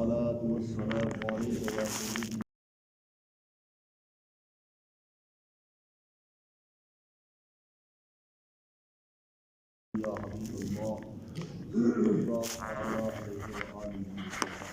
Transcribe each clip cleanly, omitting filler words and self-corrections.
والصلاة والسلام عليك يا سيدي يا حبيب الله صلى الله عليه وآله وسلم۔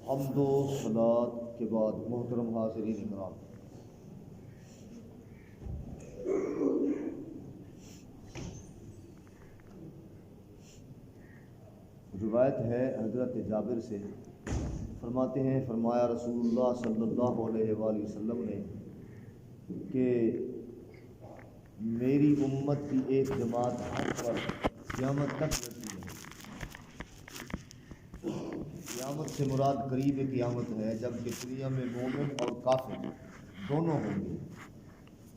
حمد و صلاۃ کے بعد محترم حاضرین اکرام، روایت ہے حضرت جابر سے، فرماتے ہیں فرمایا رسول اللہ صلی اللہ علیہ وآلہ وسلم نے کہ میری امت کی ایک جماعت حق پر قیامت تک رہتی ہے۔ قیامت سے مراد قریب قیامت ہے، جبکہ دنیا میں مومن اور کافر دونوں ہوں گے۔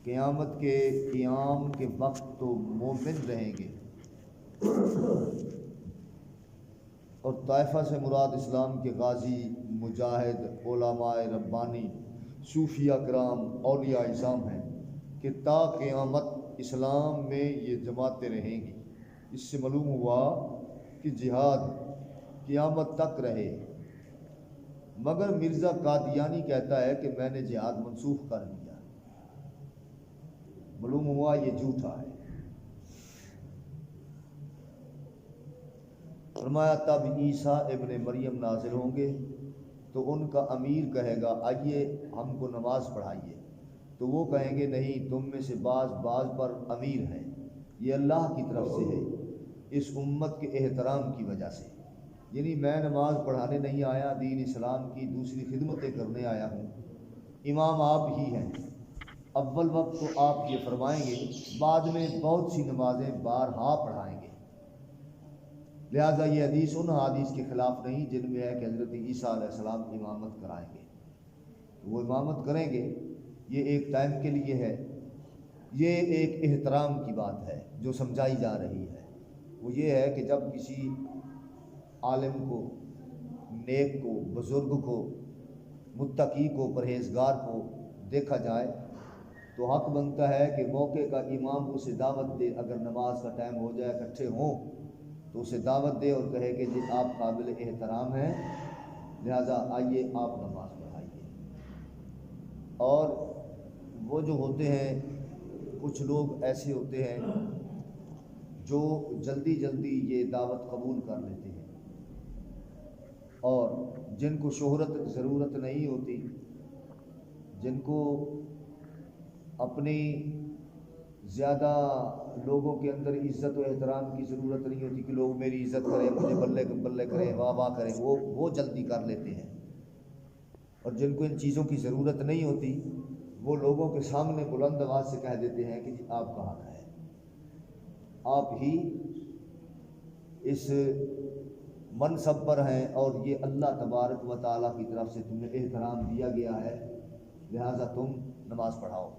قیامت کے قیام کے وقت تو مومن رہیں گے، اور طائفہ سے مراد اسلام کے غازی، مجاہد، علماء ربانی، صوفیاء کرام، اولیاء اعظام ہیں کہ تا قیامت اسلام میں یہ جماعتیں رہیں گی۔ اس سے معلوم ہوا کہ جہاد قیامت تک رہے، مگر مرزا قادیانی کہتا ہے کہ میں نے جہاد منسوخ کر دیا۔ معلوم ہوا یہ جھوٹا ہے۔ فرمایا تب عیسیٰ ابن مریم نازل ہوں گے تو ان کا امیر کہے گا آئیے ہم کو نماز پڑھائیے، تو وہ کہیں گے نہیں، تم میں سے بعض پر امیر ہیں، یہ اللہ کی طرف سے ہے، اس امت کے احترام کی وجہ سے، یعنی میں نماز پڑھانے نہیں آیا، دین اسلام کی دوسری خدمتیں کرنے آیا ہوں، امام آپ ہی ہیں، اول وقت تو آپ یہ فرمائیں گے، بعد میں بہت سی نمازیں بارہا پڑھائیں گے۔ لہٰذا یہ حدیث ان حدیث کے خلاف نہیں جن میں ہے کہ حضرت عیسیٰ علیہ السلام امامت کرائیں گے، وہ امامت کریں گے، یہ ایک ٹائم کے لیے ہے، یہ ایک احترام کی بات ہے جو سمجھائی جا رہی ہے۔ وہ یہ ہے کہ جب کسی عالم کو، نیک کو، بزرگ کو، متقی کو، پرہیزگار کو دیکھا جائے تو حق بنتا ہے کہ موقع کا امام اسے دعوت دے، اگر نماز کا ٹائم ہو جائے اکٹھے ہوں تو اسے دعوت دے اور کہے کہ جی آپ قابل احترام ہیں، لہذا آئیے آپ نماز پڑھائیے۔ اور وہ جو ہوتے ہیں، کچھ لوگ ایسے ہوتے ہیں جو جلدی یہ دعوت قبول کر لیتے ہیں، اور جن کو شہرت ضرورت نہیں ہوتی، جن کو اپنی زیادہ لوگوں کے اندر عزت و احترام کی ضرورت نہیں ہوتی کہ لوگ میری عزت کریں، مجھے بلے کریں، واہ کریں، وہ جلدی کر لیتے ہیں، اور جن کو ان چیزوں کی ضرورت نہیں ہوتی وہ لوگوں کے سامنے بلند آواز سے کہہ دیتے ہیں کہ جی آپ کا حق ہے، آپ ہی اس منصب پر ہیں، اور یہ اللہ تبارک و تعالیٰ کی طرف سے تمہیں احترام دیا گیا ہے، لہٰذا تم نماز پڑھاؤ۔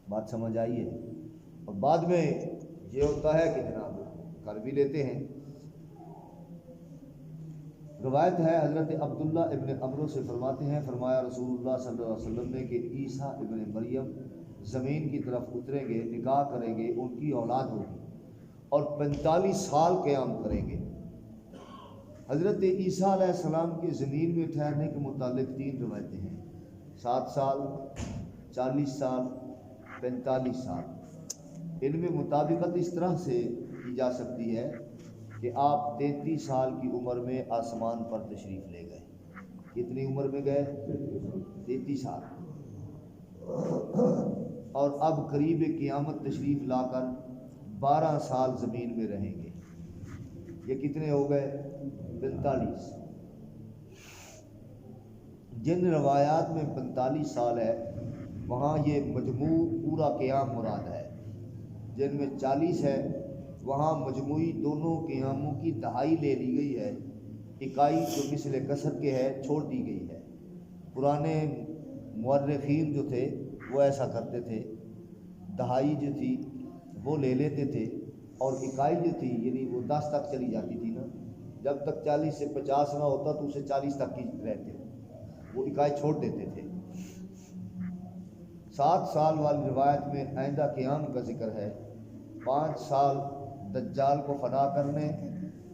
بات سمجھ آئی ہے؟ اور بعد میں یہ ہوتا ہے کہ جناب کر بھی لیتے ہیں۔ روایت ہے حضرت عبداللہ ابن عمرو سے فرماتے ہیں فرمایا رسول اللہ صلی اللہ علیہ وسلم نے کہ عیسیٰ ابن مریم زمین کی طرف اتریں گے، نکاح کریں گے، ان کی اولاد ہوگی اور 45 سال قیام کریں گے۔ حضرت عیسیٰ علیہ السلام کے زمین میں ٹھہرنے کے متعلق 3 روایتیں ہیں، 7 سال، 40 سال، 45 سال۔ ان میں مطابقت اس طرح سے کی جا سکتی ہے کہ آپ 33 سال کی عمر میں آسمان پر تشریف لے گئے۔ کتنی عمر میں گئے؟ 33 سال، اور اب قریب قیامت تشریف لا کر 12 سال زمین میں رہیں گے۔ یہ کتنے ہو گئے؟ 45۔ جن روایات میں 45 سال ہے وہاں یہ مجموع پورا قیام مراد ہے، جن میں 40 ہے وہاں مجموعی دونوں قیاموں کی دہائی لے لی گئی ہے، اکائی جو مثل کسر کے ہے چھوڑ دی گئی ہے۔ پرانے مورخین جو تھے وہ ایسا کرتے تھے، دہائی جو تھی وہ لے لیتے تھے، اور اکائی جو تھی یعنی وہ 10 تک چلی جاتی تھی نا، جب تک 40 سے 50 نہ ہوتا تو اسے 40 تک ہی رہتے، وہ اکائی چھوڑ دیتے تھے۔ 7 سال والی روایت میں آئندہ قیام کا ذکر ہے، 5 سال دجال کو فنا کرنے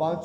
5